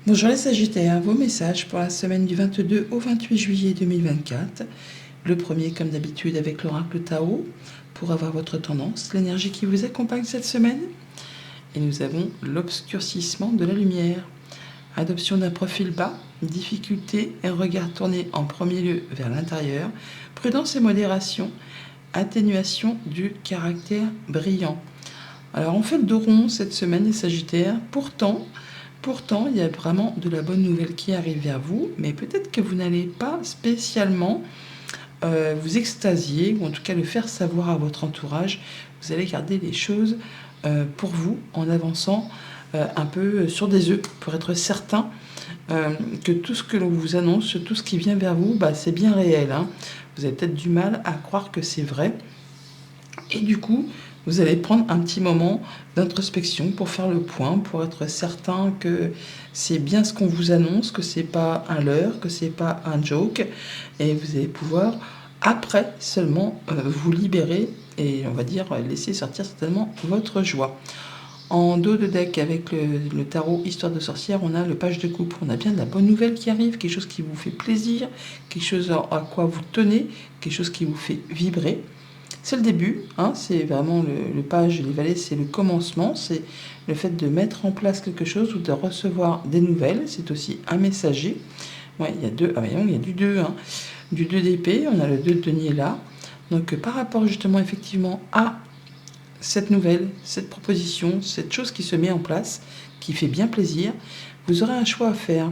Bonjour les Sagittaires, vos messages pour la semaine du 22 au 28 juillet 2024. Le premier, comme d'habitude, avec l'oracle Tao, pour avoir votre tendance, l'énergie qui vous accompagne cette semaine. Et nous avons l'obscurcissement de la lumière. Adoption d'un profil bas, difficulté, un regard tourné en premier lieu vers l'intérieur, prudence et modération, atténuation du caractère brillant. Alors on fait le dos rond cette semaine les Sagittaires, pourtant il y a vraiment de la bonne nouvelle qui arrive vers vous, mais peut-être que vous n'allez pas spécialement vous extasier, ou en tout cas le faire savoir à votre entourage. Vous allez garder les choses pour vous en avançant un peu sur des œufs, pour être certain que tout ce que l'on vous annonce, tout ce qui vient vers vous, c'est bien réel. Vous avez peut-être du mal à croire que c'est vrai. Et du coup, vous allez prendre un petit moment d'introspection pour faire le point, pour être certain que c'est bien ce qu'on vous annonce, que c'est pas un leurre, que c'est pas un joke. Et vous allez pouvoir, après seulement, vous libérer et on va dire laisser sortir certainement votre joie. En dos de deck, avec le tarot Histoire de sorcière, on a le page de coupe. On a bien de la bonne nouvelle qui arrive, quelque chose qui vous fait plaisir, quelque chose à quoi vous tenez, quelque chose qui vous fait vibrer. C'est le début, c'est vraiment le page, les valets, c'est le commencement, c'est le fait de mettre en place quelque chose ou de recevoir des nouvelles. C'est aussi un messager. Ouais, il y a deux, il y a du 2, du 2 d'épée, on a le 2 de denier là. Donc par rapport justement effectivement à cette nouvelle, cette proposition, cette chose qui se met en place, qui fait bien plaisir, vous aurez un choix à faire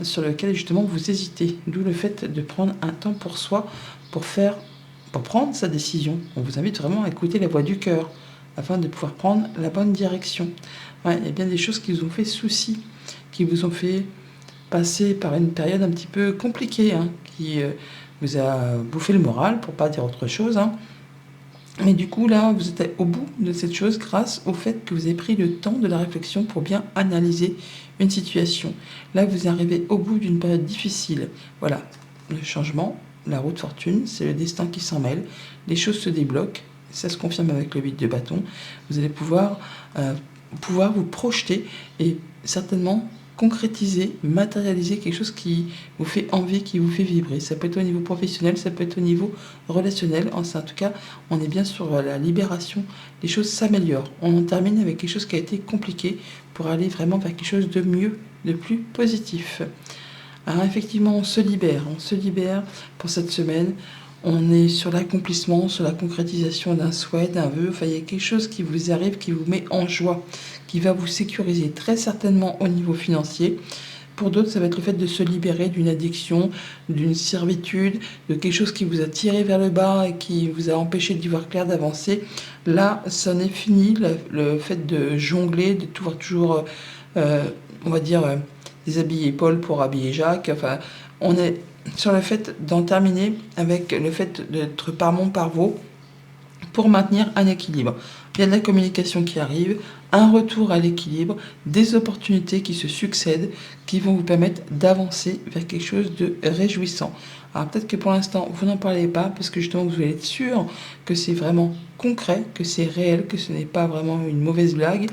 sur lequel justement vous hésitez. D'où le fait de prendre un temps pour soi, pour prendre sa décision. On vous invite vraiment à écouter la voix du cœur afin de pouvoir prendre la bonne direction. Ouais, il y a bien des choses qui vous ont fait souci, qui vous ont fait passer par une période un petit peu compliquée, qui vous a bouffé le moral, pour pas dire autre chose. Mais du coup, là, vous êtes au bout de cette chose grâce au fait que vous avez pris le temps de la réflexion pour bien analyser une situation. Là, vous arrivez au bout d'une période difficile. Voilà, le changement, la roue de fortune, c'est le destin qui s'en mêle. Les choses se débloquent. Ça se confirme avec le 8 de bâton. Vous allez pouvoir vous projeter et certainement concrétiser, matérialiser quelque chose qui vous fait envie, qui vous fait vibrer. Ça peut être au niveau professionnel, ça peut être au niveau relationnel. En tout cas, on est bien sur la libération. Les choses s'améliorent. On en termine avec quelque chose qui a été compliqué pour aller vraiment vers quelque chose de mieux, de plus positif. Alors effectivement, on se libère pour cette semaine. On est sur l'accomplissement, sur la concrétisation d'un souhait, d'un vœu. Enfin, il y a quelque chose qui vous arrive, qui vous met en joie, qui va vous sécuriser très certainement au niveau financier. Pour d'autres, ça va être le fait de se libérer d'une addiction, d'une servitude, de quelque chose qui vous a tiré vers le bas et qui vous a empêché d'y voir clair, d'avancer. Là, ça en est fini. Le fait de jongler, de toujours, on va dire, déshabiller Paul pour habiller Jacques. Enfin, on est sur le fait d'en terminer avec le fait d'être par mon par vos pour maintenir un équilibre. Il y a de la communication qui arrive, un retour à l'équilibre, des opportunités qui se succèdent, qui vont vous permettre d'avancer vers quelque chose de réjouissant. Alors peut-être que pour l'instant, vous n'en parlez pas, parce que justement, vous allez être sûr que c'est vraiment concret, que c'est réel, que ce n'est pas vraiment une mauvaise blague.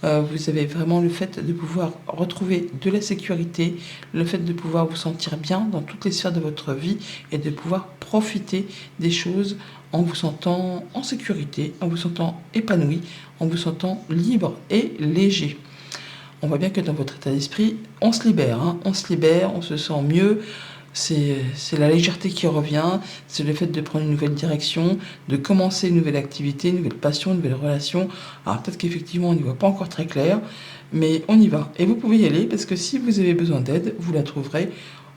Vous avez vraiment le fait de pouvoir retrouver de la sécurité, le fait de pouvoir vous sentir bien dans toutes les sphères de votre vie et de pouvoir profiter des choses en vous sentant en sécurité, en vous sentant épanoui, en vous sentant libre et léger. On voit bien que dans votre état d'esprit, on se libère, on se sent mieux. C'est la légèreté qui revient, c'est le fait de prendre une nouvelle direction, de commencer une nouvelle activité, une nouvelle passion, une nouvelle relation. Alors peut-être qu'effectivement on n'y voit pas encore très clair, mais on y va. Et vous pouvez y aller, parce que si vous avez besoin d'aide, vous la trouverez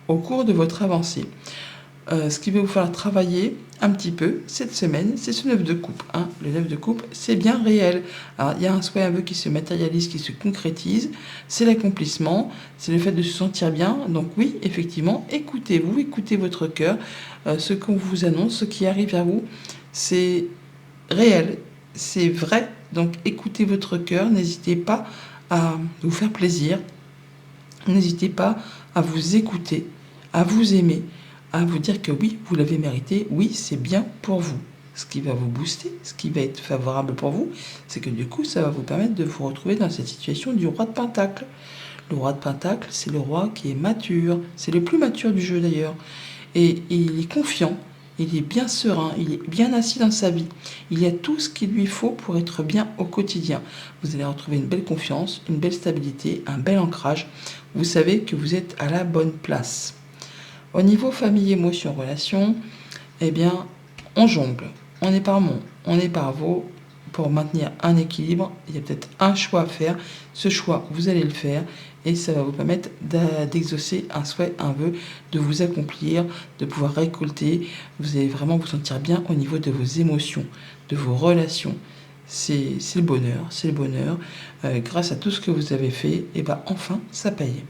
au cours de votre avancée. Ce qui va vous faire travailler un petit peu cette semaine, c'est ce 9 de coupe. Le 9 de coupe, c'est bien réel. Alors, il y a un souhait, un vœu qui se matérialise, qui se concrétise. C'est l'accomplissement, c'est le fait de se sentir bien. Donc oui, effectivement, écoutez-vous, écoutez votre cœur. Ce qu'on vous annonce, ce qui arrive à vous, c'est réel, c'est vrai. Donc écoutez votre cœur, n'hésitez pas à vous faire plaisir. N'hésitez pas à vous écouter, à vous aimer, à vous dire que oui, vous l'avez mérité, oui, c'est bien pour vous. Ce qui va vous booster, ce qui va être favorable pour vous, c'est que du coup, ça va vous permettre de vous retrouver dans cette situation du roi de Pentacle. Le roi de Pentacle, c'est le roi qui est mature. C'est le plus mature du jeu d'ailleurs. Et il est confiant, il est bien serein, il est bien assis dans sa vie. Il y a tout ce qu'il lui faut pour être bien au quotidien. Vous allez retrouver une belle confiance, une belle stabilité, un bel ancrage. Vous savez que vous êtes à la bonne place. Au niveau famille, émotion, relation, eh bien, on jongle. On est par mon, on est par vos. Pour maintenir un équilibre, il y a peut-être un choix à faire. Ce choix, vous allez le faire et ça va vous permettre d'exaucer un souhait, un vœu, de vous accomplir, de pouvoir récolter. Vous allez vraiment vous sentir bien au niveau de vos émotions, de vos relations. C'est le bonheur, c'est le bonheur. Grâce à tout ce que vous avez fait, et ben enfin, ça paye.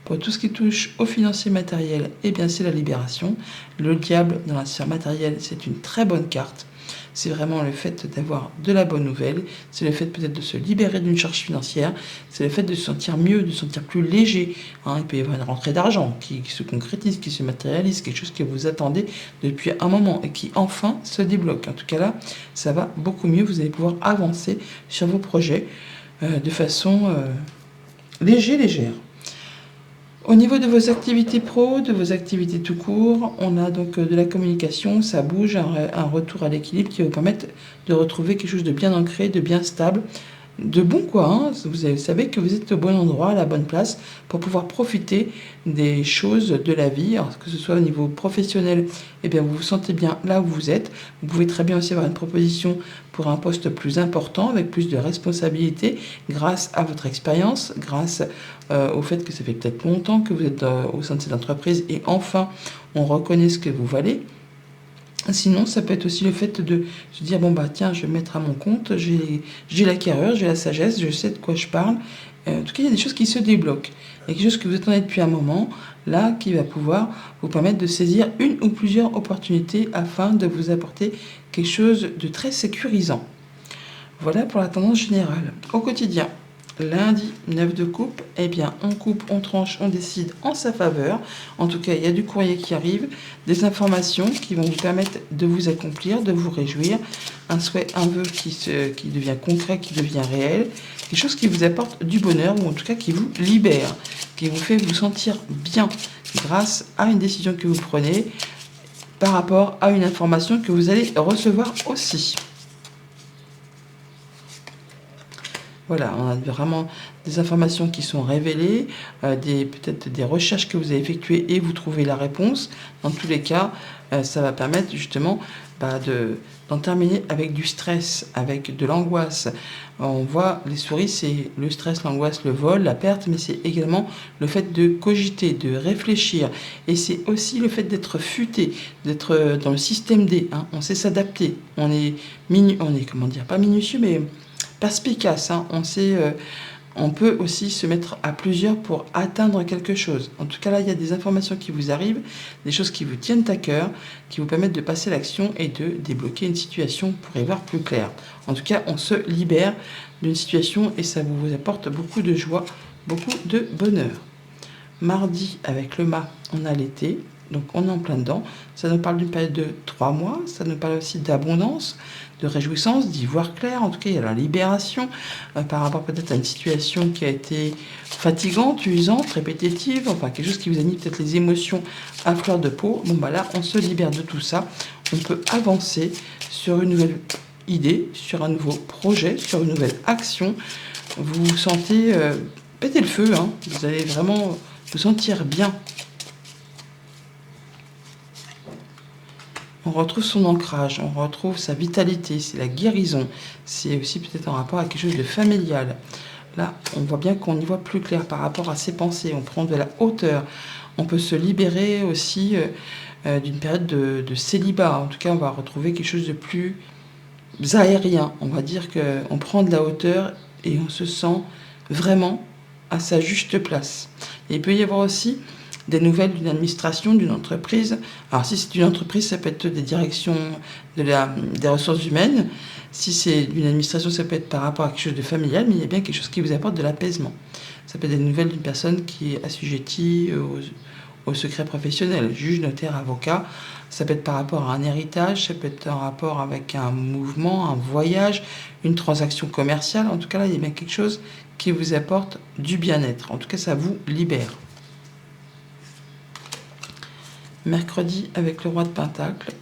Pour tout ce qui touche au financier matériel, eh bien c'est la libération. Le diable dans la sphère matérielle, c'est une très bonne carte. C'est vraiment le fait d'avoir de la bonne nouvelle, c'est le fait peut-être de se libérer d'une charge financière, c'est le fait de se sentir mieux, de se sentir plus léger. Il peut y avoir une rentrée d'argent qui se concrétise, qui se matérialise, quelque chose que vous attendez depuis un moment et qui enfin se débloque. En tout cas là, ça va beaucoup mieux, vous allez pouvoir avancer sur vos projets de façon légère. Au niveau de vos activités pro, de vos activités tout court, on a donc de la communication, ça bouge, un retour à l'équilibre qui va vous permettre de retrouver quelque chose de bien ancré, de bien stable, de bon quoi. Vous savez que vous êtes au bon endroit, à la bonne place pour pouvoir profiter des choses de la vie. Alors, que ce soit au niveau professionnel, eh bien, vous vous sentez bien là où vous êtes. Vous pouvez très bien aussi avoir une proposition pour un poste plus important, avec plus de responsabilités, grâce à votre expérience, grâce au fait que ça fait peut-être longtemps que vous êtes au sein de cette entreprise et enfin, on reconnaît ce que vous valez. Sinon, ça peut être aussi le fait de se dire, bon bah tiens, je vais me mettre à mon compte, j'ai l'acquéreur, j'ai la sagesse, je sais de quoi je parle. En tout cas, il y a des choses qui se débloquent. Il y a quelque chose que vous attendez depuis un moment, là, qui va pouvoir vous permettre de saisir une ou plusieurs opportunités afin de vous apporter quelque chose de très sécurisant. Voilà pour la tendance générale. Au quotidien, lundi, 9 de coupe, eh bien, on coupe, on tranche, on décide en sa faveur. En tout cas, il y a du courrier qui arrive, des informations qui vont vous permettre de vous accomplir, de vous réjouir, un souhait, un vœu qui devient concret, qui devient réel, quelque chose qui vous apporte du bonheur, ou en tout cas qui vous libère, qui vous fait vous sentir bien grâce à une décision que vous prenez par rapport à une information que vous allez recevoir aussi. Voilà, on a vraiment des informations qui sont révélées, peut-être des recherches que vous avez effectuées et vous trouvez la réponse. Dans tous les cas, ça va permettre justement d'en terminer avec du stress, avec de l'angoisse. On voit les souris, c'est le stress, l'angoisse, le vol, la perte, mais c'est également le fait de cogiter, de réfléchir. Et c'est aussi le fait d'être futé, d'être dans le système D. On sait s'adapter. On est pas minutieux, mais perspicace. On peut aussi se mettre à plusieurs pour atteindre quelque chose. En tout cas, là, il y a des informations qui vous arrivent, des choses qui vous tiennent à cœur, qui vous permettent de passer l'action et de débloquer une situation pour y voir plus clair. En tout cas, on se libère d'une situation et ça vous apporte beaucoup de joie, beaucoup de bonheur. Mardi, avec le mât, on a l'été. Donc on est en plein dedans. Ça nous parle d'une période de 3 mois. Ça nous parle aussi d'abondance, de réjouissance, d'y voir clair. En tout cas, il y a la libération par rapport peut-être à une situation qui a été fatigante, usante, répétitive. Enfin, quelque chose qui vous anime peut-être les émotions à fleur de peau. Bon, bah là, on se libère de tout ça. On peut avancer sur une nouvelle idée, sur un nouveau projet, sur une nouvelle action. Vous vous sentez péter le feu. Vous allez vraiment vous sentir bien. On retrouve son ancrage, on retrouve sa vitalité, c'est la guérison. C'est aussi peut-être en rapport à quelque chose de familial. Là, on voit bien qu'on y voit plus clair par rapport à ses pensées. On prend de la hauteur. On peut se libérer aussi d'une période de célibat. En tout cas, on va retrouver quelque chose de plus aérien. On va dire qu'on prend de la hauteur et on se sent vraiment à sa juste place. Et il peut y avoir aussi des nouvelles d'une administration, d'une entreprise. Alors si c'est une entreprise, ça peut être des directions des ressources humaines. Si c'est d'une administration, ça peut être par rapport à quelque chose de familial, mais il y a bien quelque chose qui vous apporte de l'apaisement. Ça peut être des nouvelles d'une personne qui est assujettie au secret professionnel, juge, notaire, avocat. Ça peut être par rapport à un héritage, ça peut être en rapport avec un mouvement, un voyage, une transaction commerciale. En tout cas, là, il y a bien quelque chose qui vous apporte du bien-être. En tout cas, ça vous libère. Mercredi, avec le roi de Pentacle,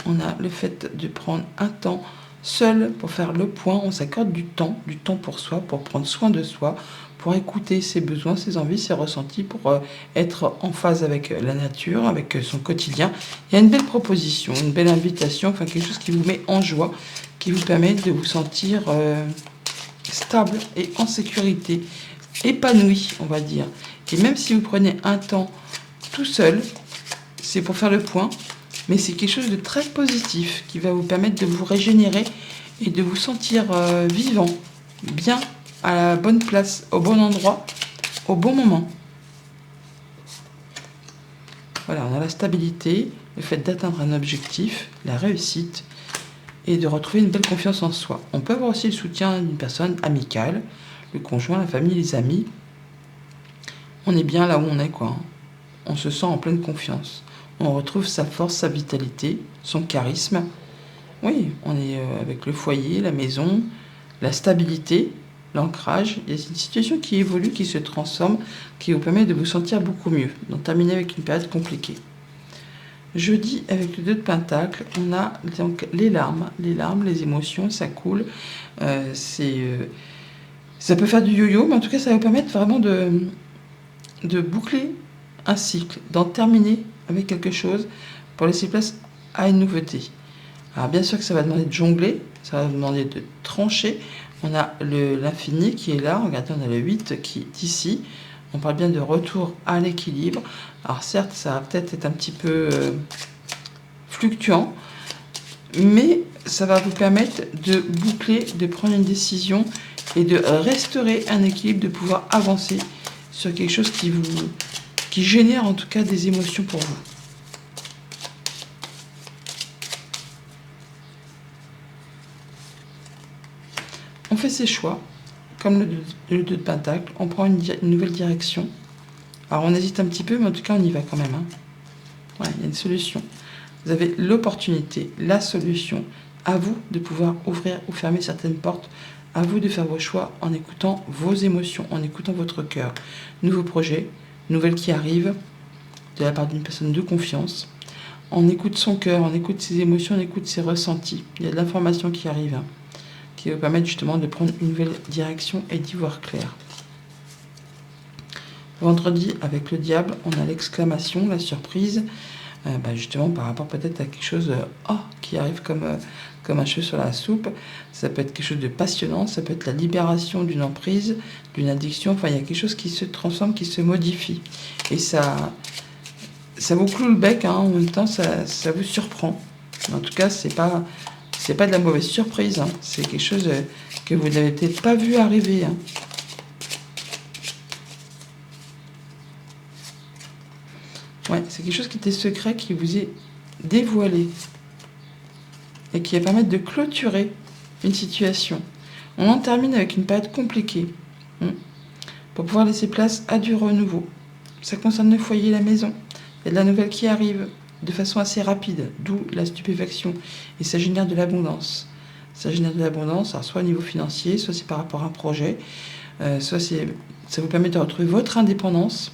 on a le fait de prendre un temps seul pour faire le point. On s'accorde du temps pour soi, pour prendre soin de soi, pour écouter ses besoins, ses envies, ses ressentis, pour être en phase avec la nature, avec son quotidien. Il y a une belle proposition, une belle invitation, enfin quelque chose qui vous met en joie, qui vous permet de vous sentir stable et en sécurité, épanoui, on va dire. Et même si vous prenez un temps tout seul, c'est pour faire le point, mais c'est quelque chose de très positif qui va vous permettre de vous régénérer et de vous sentir vivant, bien, à la bonne place, au bon endroit, au bon moment. Voilà, on a la stabilité, le fait d'atteindre un objectif, la réussite et de retrouver une belle confiance en soi. On peut avoir aussi le soutien d'une personne amicale, le conjoint, la famille, les amis. On est bien là où on est, quoi. On se sent en pleine confiance. On retrouve sa force, sa vitalité, son charisme. Oui, on est avec le foyer, la maison, la stabilité, l'ancrage. Il y a une situation qui évolue, qui se transforme, qui vous permet de vous sentir beaucoup mieux. Donc terminer avec une période compliquée. Jeudi, avec le 2 de Pentacle, on a donc les larmes, les émotions, ça coule. Ça peut faire du yo-yo, mais en tout cas, ça va vous permettre vraiment de boucler un cycle, d'en terminer avec quelque chose pour laisser place à une nouveauté. Alors bien sûr que ça va demander de jongler, ça va demander de trancher. On a l'infini qui est là, regardez, on a le 8 qui est ici. On parle bien de retour à l'équilibre. Alors certes, ça va peut-être être un petit peu fluctuant, mais ça va vous permettre de boucler, de prendre une décision et de restaurer un équilibre, de pouvoir avancer sur quelque chose qui génère en tout cas des émotions pour vous. On fait ses choix, comme le 2 de Pentacle, on prend une nouvelle direction. Alors on hésite un petit peu, mais en tout cas on y va quand même. Ouais, il y a une solution. Vous avez l'opportunité, la solution, à vous de pouvoir ouvrir ou fermer certaines portes, à vous de faire vos choix en écoutant vos émotions, en écoutant votre cœur. Nouveau projet, nouvelle qui arrive, de la part d'une personne de confiance. On écoute son cœur, on écoute ses émotions, on écoute ses ressentis. Il y a de l'information qui arrive, qui va vous permettre justement de prendre une nouvelle direction et d'y voir clair. Vendredi, avec le diable, on a l'exclamation, la surprise, justement par rapport peut-être à quelque chose qui arrive comme un cheveu sur la soupe. Ça peut être quelque chose de passionnant, ça peut être la libération d'une emprise, d'une addiction. Enfin, il y a quelque chose qui se transforme, qui se modifie. Et ça vous cloue le bec, en même temps, ça vous surprend. En tout cas, c'est pas de la mauvaise surprise. C'est quelque chose que vous n'avez peut-être pas vu arriver. Ouais, c'est quelque chose qui était secret, qui vous est dévoilé et qui va permettre de clôturer une situation. On en termine avec une période compliquée pour pouvoir laisser place à du renouveau. Ça concerne le foyer et la maison. Il y a de la nouvelle qui arrive de façon assez rapide, d'où la stupéfaction. Et ça génère de l'abondance. Ça génère de l'abondance, alors soit au niveau financier, soit c'est par rapport à un projet, soit ça vous permet de retrouver votre indépendance.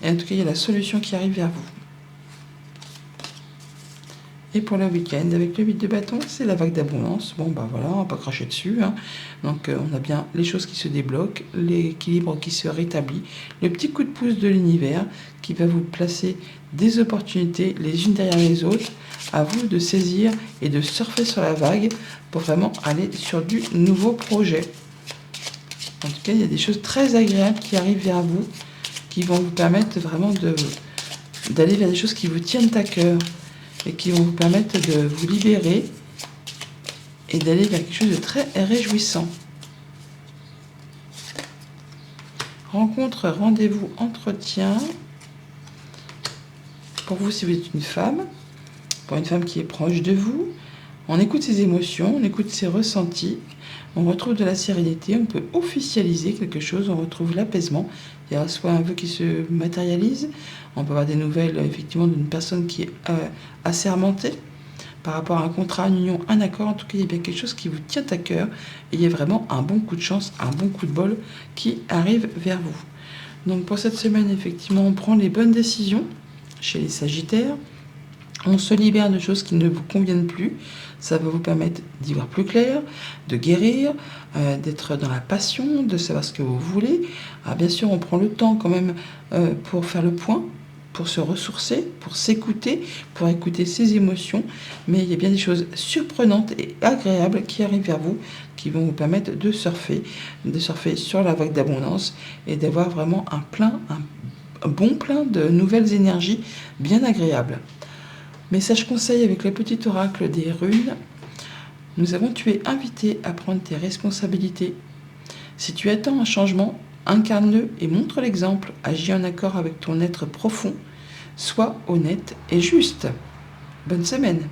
Et en tout cas, il y a la solution qui arrive vers vous. Et pour le week-end, avec le 8 de bâton, c'est la vague d'abondance. Bon, voilà, on va pas cracher dessus. Donc, on a bien les choses qui se débloquent, l'équilibre qui se rétablit, le petit coup de pouce de l'univers qui va vous placer des opportunités les unes derrière les autres. À vous de saisir et de surfer sur la vague pour vraiment aller sur du nouveau projet. En tout cas, il y a des choses très agréables qui arrivent vers vous, qui vont vous permettre vraiment d'aller vers des choses qui vous tiennent à cœur et qui vont vous permettre de vous libérer et d'aller vers quelque chose de très réjouissant. Rencontre, rendez-vous, entretien. Pour vous, si vous êtes une femme, pour une femme qui est proche de vous, on écoute ses émotions, on écoute ses ressentis, on retrouve de la sérénité, on peut officialiser quelque chose, on retrouve l'apaisement. Il y a soit un vœu qui se matérialise, on peut avoir des nouvelles effectivement d'une personne qui est assermentée, par rapport à un contrat, une union, un accord. En tout cas, il y a bien quelque chose qui vous tient à cœur et il y a vraiment un bon coup de chance, un bon coup de bol qui arrive vers vous. Donc pour cette semaine, effectivement, on prend les bonnes décisions chez les Sagittaires. On se libère de choses qui ne vous conviennent plus. Ça va vous permettre d'y voir plus clair, de guérir, d'être dans la passion, de savoir ce que vous voulez. Alors bien sûr, on prend le temps quand même pour faire le point, pour se ressourcer, pour s'écouter, pour écouter ses émotions. Mais il y a bien des choses surprenantes et agréables qui arrivent vers vous, qui vont vous permettre de surfer sur la vague d'abondance et d'avoir vraiment un bon plein de nouvelles énergies bien agréables. Message conseil avec le petit oracle des runes. Nous avons tu es invité à prendre tes responsabilités. Si tu attends un changement, incarne-le et montre l'exemple. Agis en accord avec ton être profond. Sois honnête et juste. Bonne semaine.